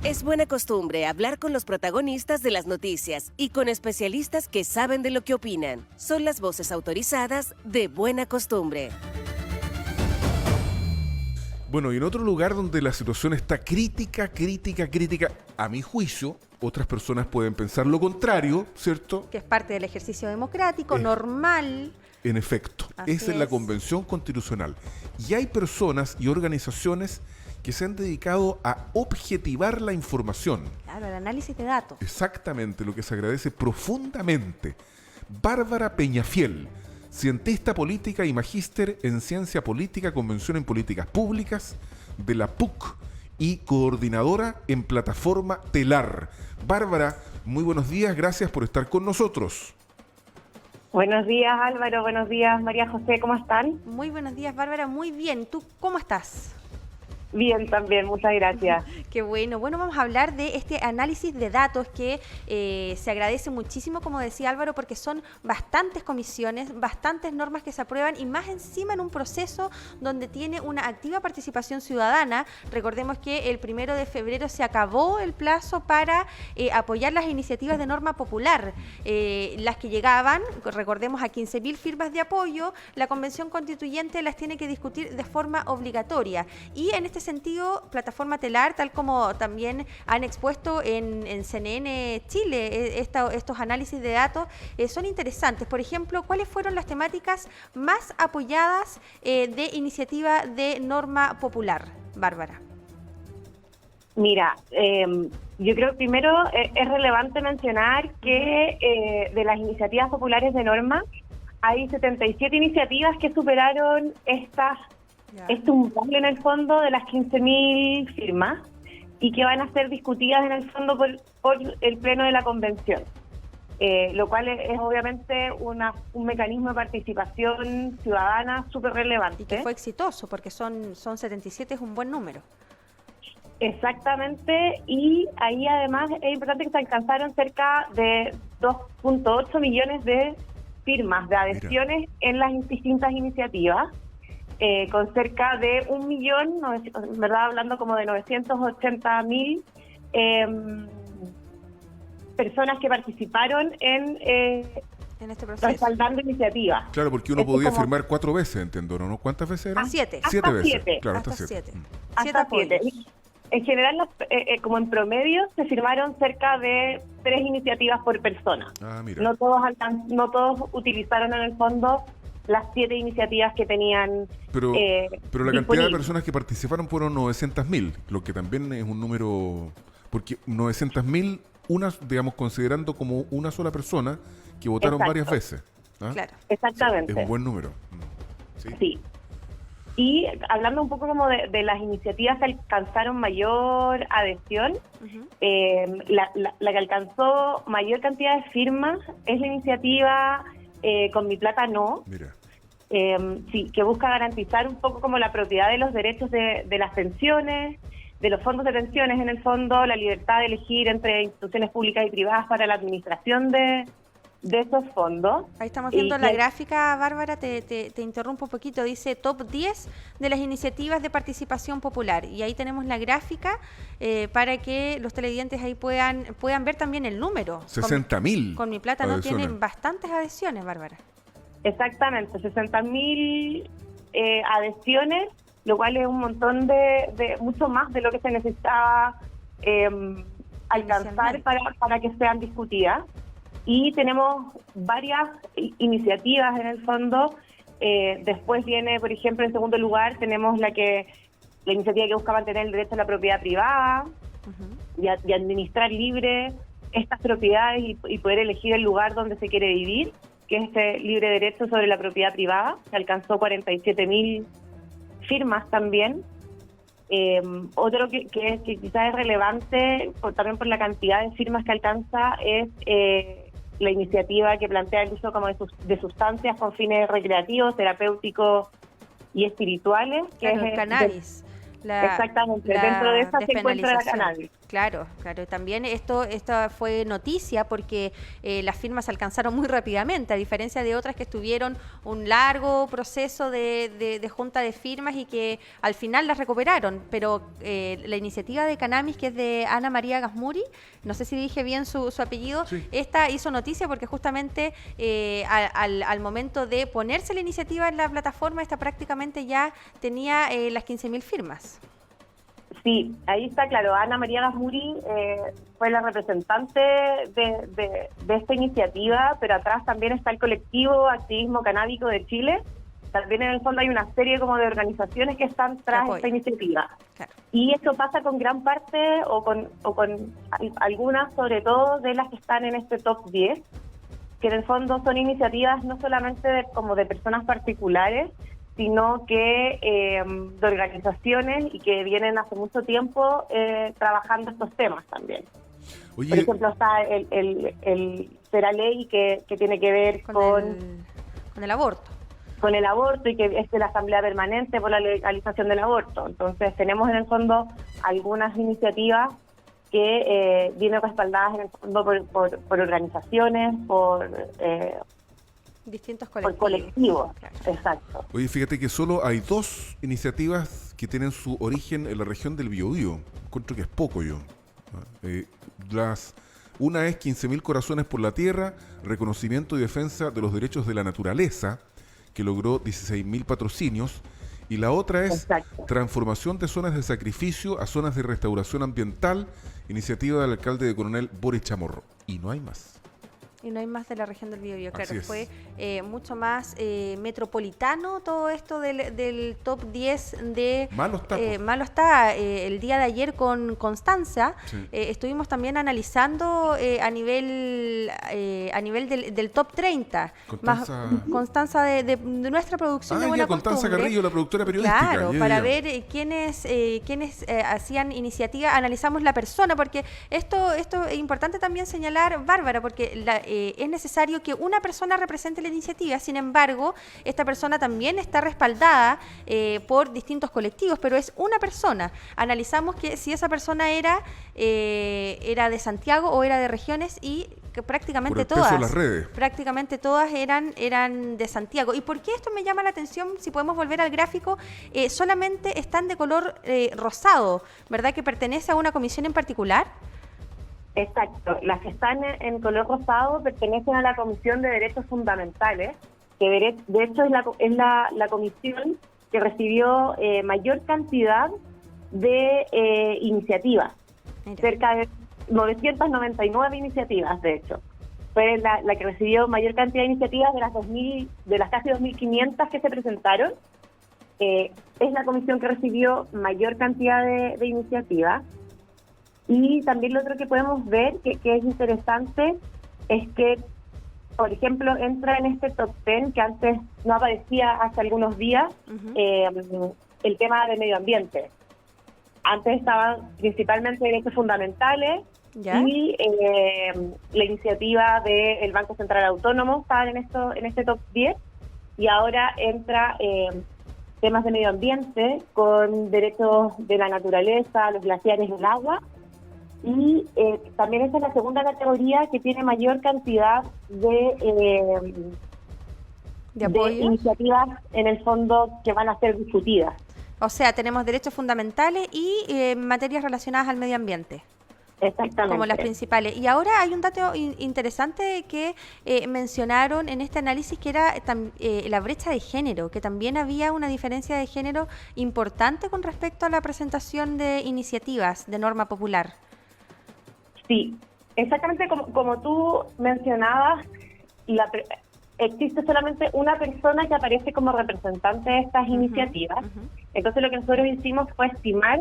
Es buena costumbre hablar con los protagonistas de las noticias y con especialistas que saben de lo que opinan. Son las voces autorizadas de Buena Costumbre. Bueno, y en otro lugar donde la situación está crítica, a mi juicio, otras personas pueden pensar lo contrario, ¿cierto? Que es parte del ejercicio democrático, normal. En efecto, esa es la Convención Constitucional. Y hay personas y organizaciones que se han dedicado a objetivar la información. Claro, el análisis de datos. Exactamente, lo que se agradece profundamente. Bárbara Peñafiel, cientista política y magíster en ciencia política, convención en políticas públicas de la PUC y coordinadora en plataforma Telar. Bárbara, muy buenos días, gracias por estar con nosotros. Buenos días, Álvaro, buenos días, María José, ¿cómo están? Muy buenos días, Bárbara, muy bien. ¿Tú cómo estás? Bien, también, muchas gracias. Qué bueno. Bueno, vamos a hablar de este análisis de datos que se agradece muchísimo, como decía Álvaro, porque son bastantes comisiones, bastantes normas que se aprueban y más encima en un proceso donde tiene una activa participación ciudadana. Recordemos que el 1 de febrero se acabó el plazo para apoyar las iniciativas de norma popular. Las que llegaban, recordemos, a 15.000 firmas de apoyo, la Convención Constituyente las tiene que discutir de forma obligatoria. Y en este sentido, Plataforma Telar, tal como también han expuesto en CNN Chile, estos análisis de datos son interesantes. Por ejemplo, ¿cuáles fueron las temáticas más apoyadas de iniciativa de norma popular, Bárbara? Mira, yo creo que primero es relevante mencionar que de las iniciativas populares de norma, hay 77 iniciativas que superaron este umbral en el fondo de las 15.000 firmas y que van a ser discutidas en el fondo por el Pleno de la Convención, lo cual es obviamente un mecanismo de participación ciudadana súper relevante. Y que fue exitoso, porque son 77, es un buen número. Exactamente, y ahí además es importante que se alcanzaron cerca de 2.8 millones de firmas, de adhesiones en las distintas iniciativas. Con cerca de 1 millón, ¿verdad? Hablando como de 980.000 personas que participaron en este proceso, respaldando iniciativas. Claro, porque uno podía firmar 4 veces, entiendo, ¿no? ¿Cuántas veces eran? 7. 7 veces. 7. Claro, hasta hasta 7. 7. Hasta 7. En general, como en promedio, se firmaron cerca de 3 iniciativas por persona. Ah, mira. No todos utilizaron en el fondo las 7 iniciativas que tenían. Pero la cantidad de personas que participaron fueron 900.000, lo que también es un número, porque 900.000, digamos, considerando como una sola persona que votaron varias veces. ¿Ah? Claro. Exactamente. Es un buen número. Sí. Y hablando un poco como de las iniciativas que alcanzaron mayor adhesión, la que alcanzó mayor cantidad de firmas es la iniciativa Con mi plata no. Mira. Sí, que busca garantizar un poco como la propiedad de los derechos de las pensiones, de los fondos de pensiones, en el fondo, la libertad de elegir entre instituciones públicas y privadas para la administración de esos fondos. Ahí estamos viendo la gráfica, Bárbara, te interrumpo un poquito, dice top 10 de las iniciativas de participación popular, y ahí tenemos la gráfica para que los televidentes ahí puedan ver también el número. 60.000. Con mi plata no tienen bastantes adhesiones, Bárbara. Exactamente, 60.000 adhesiones, lo cual es un montón de mucho más de lo que se necesitaba alcanzar para que sean discutidas. Y tenemos varias iniciativas en el fondo. Después viene, por ejemplo, en segundo lugar, tenemos la iniciativa que busca mantener el derecho a la propiedad privada y administrar libre estas propiedades y poder elegir el lugar donde se quiere vivir, que es este libre derecho sobre la propiedad privada. Se alcanzó 47.000 firmas también. Otro que quizás es relevante también por la cantidad de firmas que alcanza es la iniciativa que plantea el uso como de sustancias con fines recreativos, terapéuticos y espirituales, que claro, es el cannabis. Exactamente, dentro de esa se encuentra la cannabis. Claro, claro. También esto fue noticia porque las firmas se alcanzaron muy rápidamente, a diferencia de otras que estuvieron un largo proceso de junta de firmas y que al final las recuperaron. Pero la iniciativa de Cannabis, que es de Ana María Gasmuri, no sé si dije bien su apellido, Sí. esta hizo noticia porque justamente al momento de ponerse la iniciativa en la plataforma, esta prácticamente ya tenía las 15.000 firmas. Sí, ahí está claro. Ana María Gasmuri fue la representante de esta iniciativa, pero atrás también está el colectivo Activismo Canábico de Chile. También en el fondo hay una serie como de organizaciones que están tras esta iniciativa. Claro. Y esto pasa con gran parte o con algunas, sobre todo, de las que están en este top 10, que en el fondo son iniciativas no solamente como de personas particulares, sino que de organizaciones y que vienen hace mucho tiempo trabajando estos temas también. Oye, Por ejemplo, está el Será Ley que tiene que ver con el aborto. Con el aborto y que es de la Asamblea Permanente por la legalización del aborto. Entonces tenemos en el fondo algunas iniciativas que vienen respaldadas en el fondo por organizaciones, por distintos colectivos. Claro. Exacto. Oye, fíjate que solo hay 2 iniciativas que tienen su origen en la región del Biobío. Encuentro que es poco yo. Una es 15.000 corazones por la tierra, reconocimiento y defensa de los derechos de la naturaleza, que logró 16.000 patrocinios. Y la otra es Exacto. transformación de zonas de sacrificio a zonas de restauración ambiental, iniciativa del alcalde de Coronel Boris Chamorro. Y no hay más. Y no hay más de la región del Biobío, claro. Así es. Fue mucho más metropolitano todo esto del top 10 de... Malo está, pues. Malo está. El día de ayer con Constanza Sí. estuvimos también analizando a nivel del top 30. Constanza de nuestra producción de Buena Constanza Costumbre. Carrillo, la productora periodística. Claro, para ver quiénes hacían iniciativa. Analizamos la persona, porque esto es importante también señalar, Bárbara, porque es necesario que una persona represente la iniciativa. Sin embargo, esta persona también está respaldada por distintos colectivos, pero es una persona. Analizamos que si esa persona era de Santiago o era de regiones, y que prácticamente Por el peso todas, de las redes. prácticamente todas eran de Santiago. ¿Y por qué esto me llama la atención? Si podemos volver al gráfico, solamente están de color rosado, ¿verdad? Que pertenece a una comisión en particular. Exacto. Las que están en color rosado pertenecen a la Comisión de Derechos Fundamentales, que de hecho es la comisión que recibió mayor cantidad de iniciativas. Mira. Cerca de 999 iniciativas, de hecho. Fue la que recibió mayor cantidad de iniciativas de las casi 2.500 que se presentaron. Es la comisión que recibió mayor cantidad de iniciativas. Y también lo otro que podemos ver, que es interesante, es que, por ejemplo, entra en este top 10 que antes no aparecía hace algunos días, el tema de medio ambiente. Antes estaban principalmente derechos fundamentales. ¿Ya? Y la iniciativa del Banco Central Autónomo estaban en este top 10, y ahora entra temas de medio ambiente con derechos de la naturaleza, los glaciares y el agua, y también esta es la segunda categoría que tiene mayor cantidad de iniciativas en el fondo que van a ser discutidas. O sea, tenemos derechos fundamentales y materias relacionadas al medio ambiente. Exactamente. Como las principales. Y ahora hay un dato interesante que mencionaron en este análisis, que era la brecha de género, que también había una diferencia de género importante con respecto a la presentación de iniciativas de norma popular. Sí, exactamente como tú mencionabas, existe solamente una persona que aparece como representante de estas iniciativas. Entonces lo que nosotros hicimos fue estimar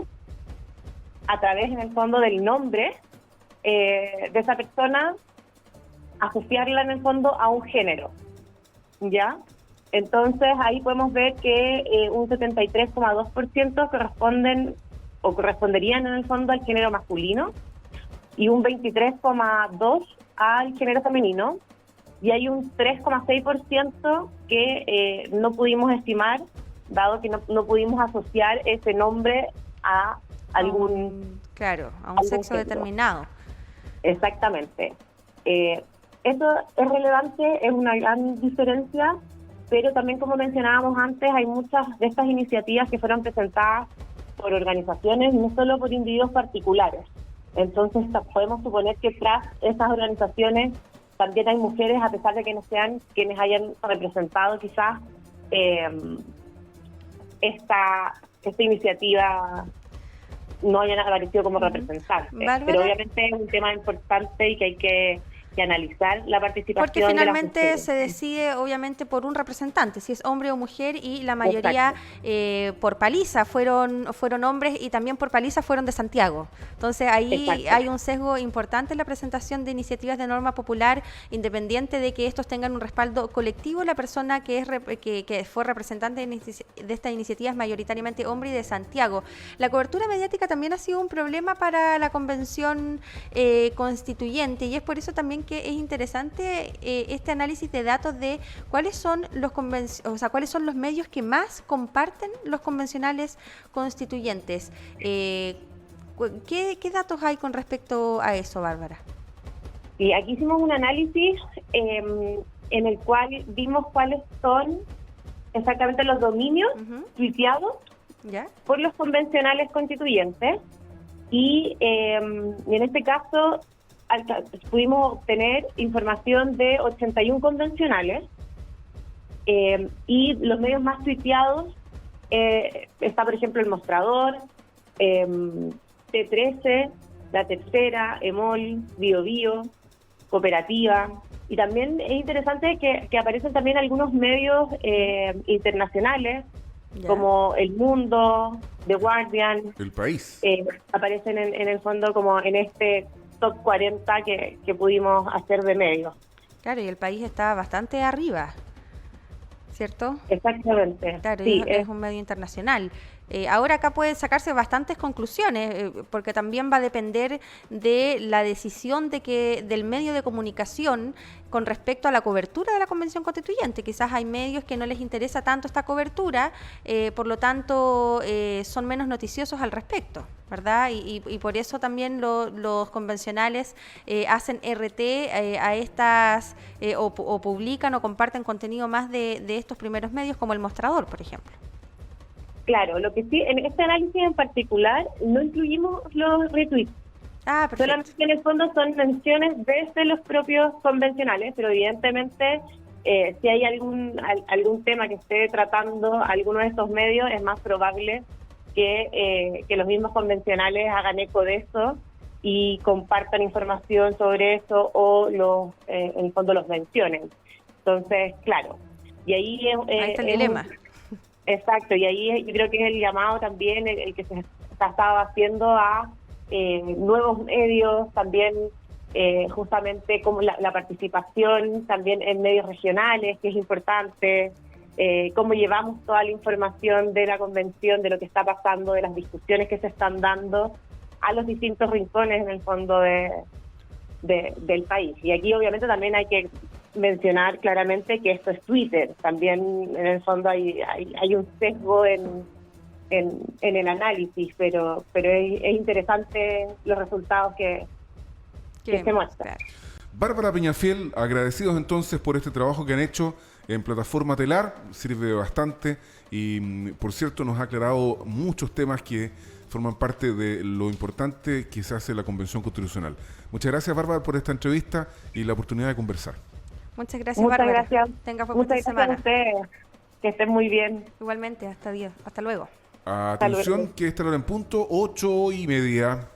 a través, en el fondo, del nombre de esa persona, asociarla en el fondo a un género, ¿ya? Entonces ahí podemos ver que un 73,2% corresponderían en el fondo al género masculino y un 23,2% al género femenino, y hay un 3,6% que no pudimos estimar, dado que no pudimos asociar ese nombre a algún... Claro, a un algún sexo sexo. determinado. Exactamente. Eso es relevante, es una gran diferencia, pero también, como mencionábamos antes, hay muchas de estas iniciativas que fueron presentadas por organizaciones y no solo por individuos particulares. Entonces podemos suponer que tras esas organizaciones también hay mujeres, a pesar de que no sean quienes hayan representado quizás esta iniciativa, no hayan aparecido como representantes. Bárbara. Pero obviamente es un tema importante y que hay que analizar la participación Porque de las finalmente mujeres. se decide obviamente por un representante, si es hombre o mujer, y la mayoría por paliza fueron hombres, y también por paliza fueron de Santiago. Entonces ahí Exacto. hay un sesgo importante en la presentación de iniciativas de norma popular, independiente de que estos tengan un respaldo colectivo. La persona que fue representante de esta iniciativa es mayoritariamente hombre y de Santiago. La cobertura mediática también ha sido un problema para la convención constituyente, y es por eso también que es interesante este análisis de datos de cuáles son cuáles son los medios que más comparten los convencionales constituyentes. ¿Qué datos hay con respecto a eso, Bárbara? Y aquí hicimos un análisis en el cual vimos cuáles son exactamente los dominios tuiteados ¿Ya? por los convencionales constituyentes, y en este caso pudimos obtener información de 81 convencionales, y los medios más tuiteados está, por ejemplo, El Mostrador, T13, La Tercera, EMOL, Bio Bio, Cooperativa, y también es interesante que aparecen también algunos medios internacionales, ¿Ya? como El Mundo, The Guardian, El País. aparecen en el fondo como en este top 40 que pudimos hacer de medios. Claro, y El País está bastante arriba, ¿cierto? Exactamente. Claro, Sí, es un medio internacional. Ahora acá pueden sacarse bastantes conclusiones, porque también va a depender de la decisión del medio de comunicación con respecto a la cobertura de la Convención Constituyente. Quizás hay medios que no les interesa tanto esta cobertura, por lo tanto son menos noticiosos al respecto, ¿verdad? Y por eso también los convencionales hacen RT a estas, o publican o comparten contenido más de estos primeros medios, como El Mostrador, por ejemplo. claro, lo que sí, en este análisis en particular no incluimos los retweets. Ah, perfecto. Solamente en el fondo son menciones desde los propios convencionales, pero evidentemente si hay algún tema que esté tratando alguno de estos medios, es más probable que los mismos convencionales hagan eco de eso y compartan información sobre eso, o en el fondo los mencionen. Entonces, claro, y ahí está el dilema. Exacto, y ahí yo creo que es el llamado también el que se estaba haciendo a nuevos medios, también justamente como la participación también en medios regionales, que es importante, cómo llevamos toda la información de la convención, de lo que está pasando, de las discusiones que se están dando a los distintos rincones en el fondo del país. Y aquí obviamente también hay que mencionar claramente que esto es Twitter, también en el fondo hay un sesgo en el análisis, pero es interesante los resultados que se muestran. Claro. Bárbara Peñafiel, agradecidos entonces por este trabajo que han hecho en Plataforma Telar, sirve bastante y, por cierto, nos ha aclarado muchos temas que forman parte de lo importante que se hace en la Convención Constitucional. Muchas gracias, Bárbara, por esta entrevista y la oportunidad de conversar. Muchas gracias, Muchas Bárbara. gracias. Tenga Muchas buen fin de gracias semana. a ustedes. Que estén muy bien. Igualmente, hasta luego. Atención, luego. que esta hora en punto, 8:30.